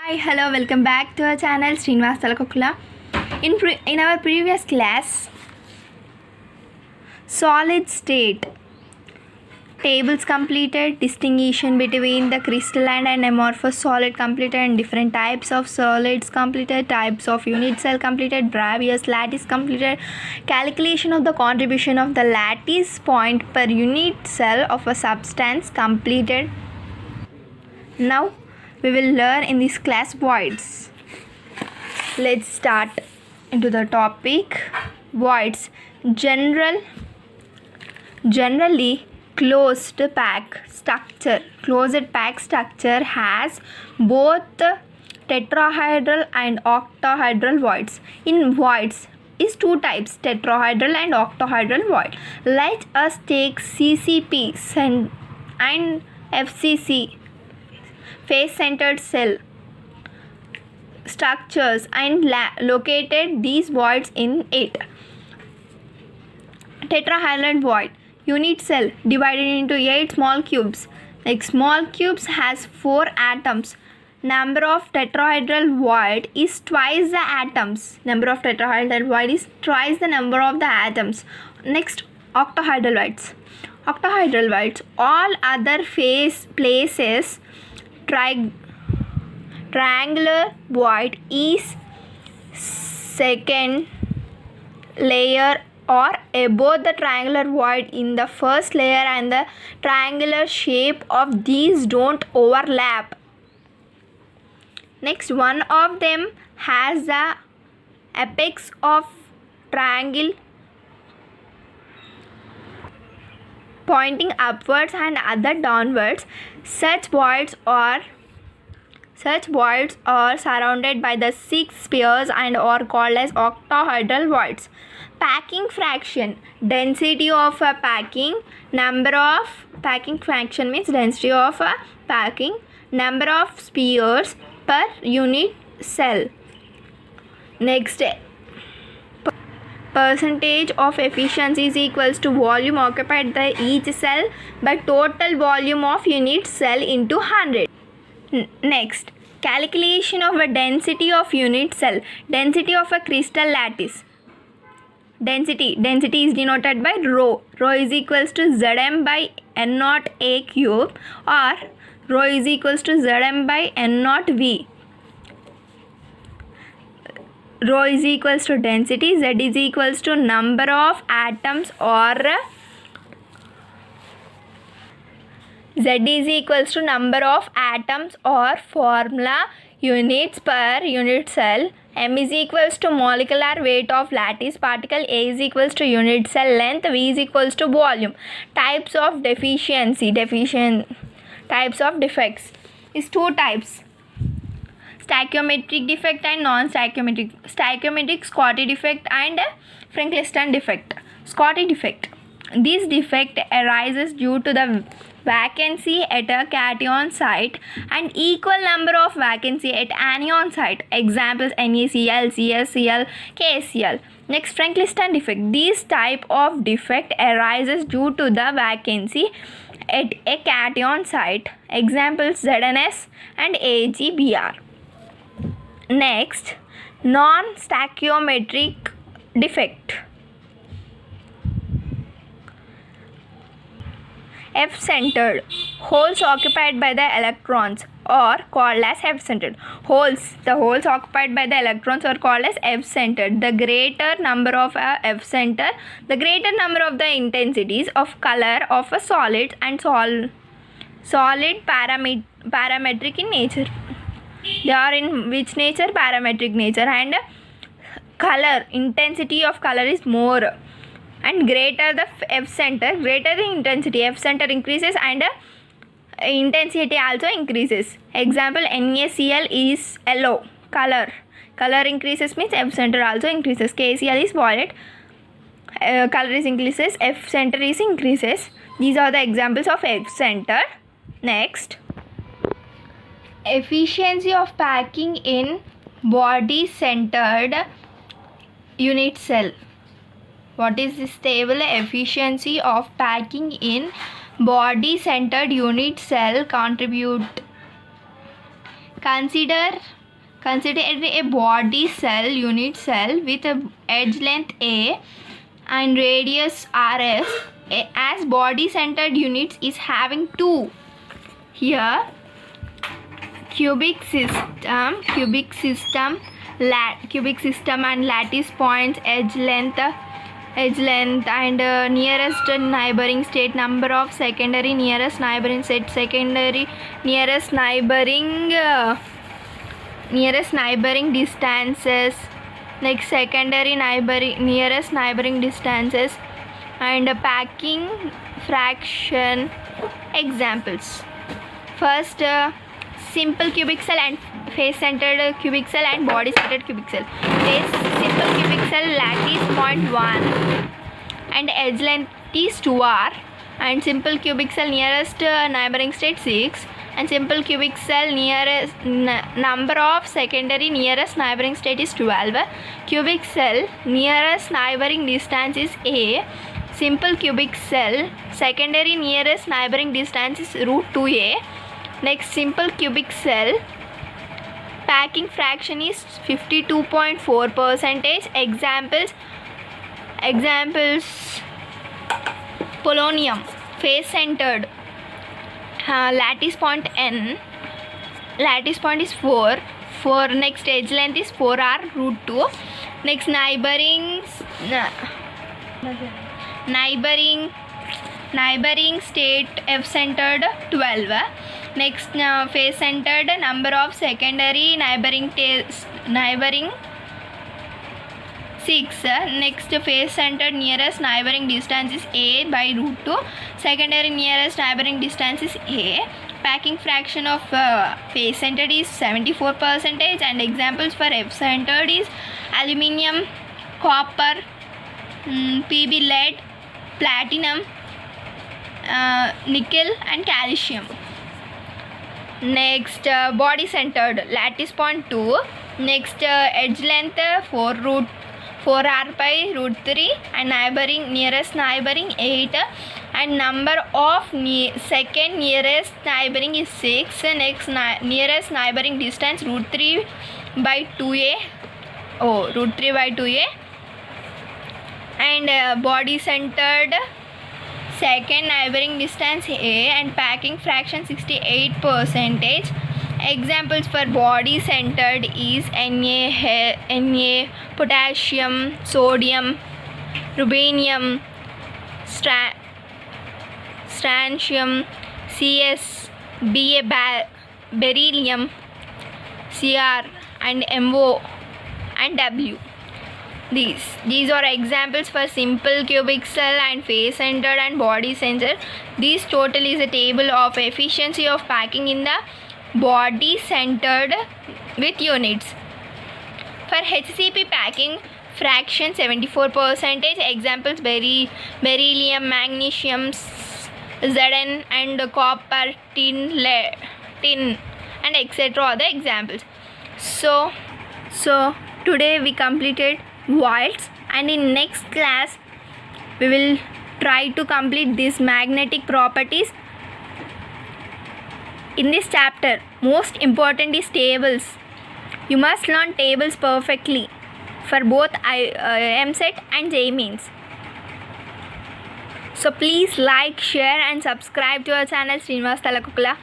Hi, hello, welcome back to our channel Srinivas Talakokula. In our previous class, solid state tables completed, distinction between the crystalline and amorphous solid completed, and different types of solids completed, types of unit cell completed, Bravais lattice completed, calculation of the contribution of the lattice point per unit cell of a substance completed. Now we will learn in this class voids. Let's start into the topic. Voids. Generally closed pack structure has both tetrahedral and octahedral voids. In voids is two types, tetrahedral and octahedral void. Let us take CCP and FCC, face centered cell structures, and located these voids in it. Tetrahedral void, unit cell divided into 8 small cubes. Like small cubes has 4 atoms. Number of tetrahedral void is twice the atoms. Number of tetrahedral void is twice the number of the atoms. Next, octahedral voids. Octahedral voids, all other places triangular void is second layer or above the triangular void in the first layer, and the triangular shape of these don't overlap. Next, one of them has the apex of triangle pointing upwards and other downwards. Such voids are surrounded by the 6 spheres and are called as octahedral voids. Packing fraction, density of a packing, packing fraction means density of a packing, number of spheres per unit cell. Next, percentage of efficiency is equals to volume occupied by each cell by total volume of unit cell into 100. Next, calculation of a density of unit cell. Density of a crystal lattice. Density is denoted by rho. Rho is equals to Zm by N naught A cube, or rho is equals to Zm by N naught V. Rho is equals to density, Z is equals to number of atoms, or Z is equals to number of atoms, or formula units per unit cell. M is equals to molecular weight of lattice particle. A is equals to unit cell length. V is equals to volume. Types of types of defects is 2 types. Stoichiometric defect and non-stoichiometric. Stoichiometric, Schottky defect, and Franklin defect. Schottky defect. This defect arises due to the vacancy at a cation site and equal number of vacancy at anion site. Examples: NaCl, CaCl, KCl. Next, Franklin defect. This type of defect arises due to the vacancy at a cation site. Examples: ZnS and AgBr. Next, non-stoichiometric defect. F-centered, holes occupied by the electrons are called as F-centered. The holes occupied by the electrons are called as F-centered. The greater number of F-center, the greater number of the intensities of color of a solid, and solid parametric in nature. They are in which nature? Parametric nature. And color, intensity of color is more, and greater the F-center, greater the intensity. F-center increases and intensity also increases. Example: NaCl is yellow color. Color increases means F-center also increases. KCl is violet. Color is increases. F-center is increases. These are the examples of F-center. Next, efficiency of packing in body-centered unit cell. What is this table? Efficiency of packing in body-centered unit cell Consider a body cell, unit cell with a edge length A and radius RS as body centered units is having two. Here cubic system and lattice points, edge length and nearest neighboring state, number of secondary nearest neighboring state, secondary nearest neighboring distances, next secondary nearest neighboring distances, and packing fraction examples. First, simple cubic cell and face centered cubic cell and body centered cubic cell. Face simple cubic cell lattice point 1 and edge length is 2r, and simple cubic cell nearest neighboring state 6, and simple cubic cell nearest number of secondary nearest neighboring state is 12. Cubic cell nearest neighboring distance is A. Simple cubic cell secondary nearest neighboring distance is root 2a. Next, simple cubic cell packing fraction is 52.4%. Examples: polonium, face centered, lattice point n, lattice point is 4. Next, edge length is 4r root 2. Next, neighboring state F centered 12. Next, face centered, number of secondary neighboring 6. Next, face centered nearest neighboring distance is A by root 2. Secondary nearest neighboring distance is A. Packing fraction of face centered is 74%, and examples for F centered is aluminium, copper, PB lead, platinum, nickel and calcium. Next, body centered, lattice point 2. Next, edge length 4r by root 3, and nearest neighboring 8, and number of second nearest neighboring is 6. Next, nearest neighboring distance root 3 by 2a. And body centered, second neighboring distance A, and packing fraction 68%. Examples for body centered is Na, potassium, sodium, rubidium, strontium, Cs, Ba, beryllium, Cr, and Mo and W. These are examples for simple cubic cell and face centered and body centered. This total is a table of efficiency of packing in the body centered with units. For HCP packing fraction 74%. Examples: beryllium, magnesium, Zn, and copper, tin, and etc. are the examples. So today we completed voids, and in next class we will try to complete these magnetic properties. In this chapter, most important is tables. You must learn tables perfectly for both MSET and JEE Mains. So please like, share and subscribe to our channel Srinivas Talakukula.